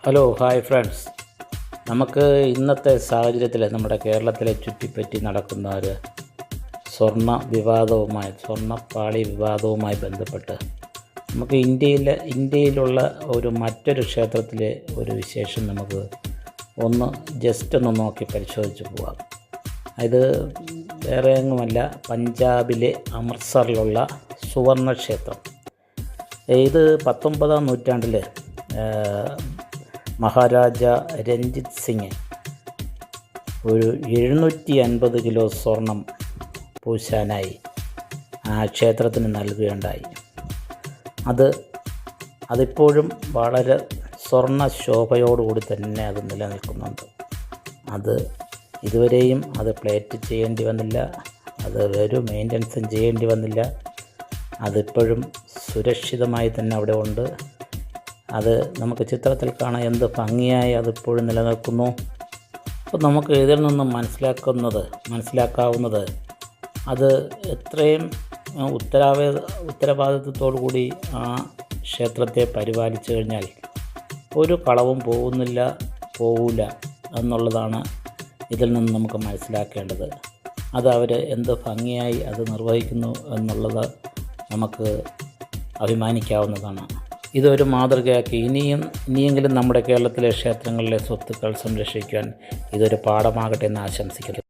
Hello hi friends. നമുക്ക് ഇന്നത്തെ സാഹചര്യത്തിൽ നമ്മുടെ കേരളത്തിലെ ചുറ്റിപ്പറ്റി നടക്കുന്ന ഒരു സ്വർണ്ണപ്പാളി വിവാദവുമായി ബന്ധപ്പെട്ട് നമുക്ക് ഇന്ത്യയിലുള്ള മറ്റൊരു ക്ഷേത്രത്തിലെ ഒരു വിശേഷം നമുക്ക് ജസ്റ്റ് ഒന്ന് നോക്കി പരിശോധിച്ച് പോകാം. ഇത് വേറെ എങ്ങുമല്ല, പഞ്ചാബിലെ അമൃത്സറിലുള്ള സുവർണ ക്ഷേത്രം. ഇത് 19-ാം നൂറ്റാണ്ടിൽ മഹാരാജ രഞ്ജിത് സിംഗ് ഒരു 750 കിലോ സ്വർണം പൂശാനായി ആ ക്ഷേത്രത്തിന് നൽകുകയുണ്ടായി. അതിപ്പോഴും വളരെ സ്വർണ്ണ ശോഭയോടുകൂടി തന്നെ അത് നിലനിൽക്കുന്നുണ്ട്. ഇതുവരെയും പ്ലേറ്റ് ചെയ്യേണ്ടി വന്നില്ല, ഒരു മെയിൻ്റനൻസും ചെയ്യേണ്ടി വന്നില്ല. അതിപ്പോഴും സുരക്ഷിതമായി തന്നെ അവിടെ ഉണ്ട്. നമുക്ക് ചിത്രത്തിൽ കാണാൻ എന്ത് ഭംഗിയായി അതിപ്പോഴും നിലനിൽക്കുന്നു. അപ്പോൾ നമുക്ക് ഇതിൽ നിന്നും മനസ്സിലാക്കാവുന്നത് അത് എത്രയും ഉത്തരവാദിത്വത്തോടു കൂടി ആ ക്ഷേത്രത്തെ പരിപാലിച്ചു കഴിഞ്ഞാൽ ഒരു കളവും പോവില്ല എന്നുള്ളതാണ് ഇതിൽ നിന്ന് നമുക്ക് മനസ്സിലാക്കേണ്ടത്. അവർ എന്ത് ഭംഗിയായി നിർവഹിക്കുന്നു എന്നുള്ളത് നമുക്ക് അഭിമാനിക്കാവുന്നതാണ്. ഇതൊരു മാതൃകയാക്കി ഇനിയെങ്കിലും നമ്മുടെ കേരളത്തിലെ ക്ഷേത്രങ്ങളിലെ സ്വത്തുക്കൾ സംരക്ഷിക്കാൻ ഇതൊരു പാഠമാകട്ടെ എന്ന് ആശംസിക്കുന്നു.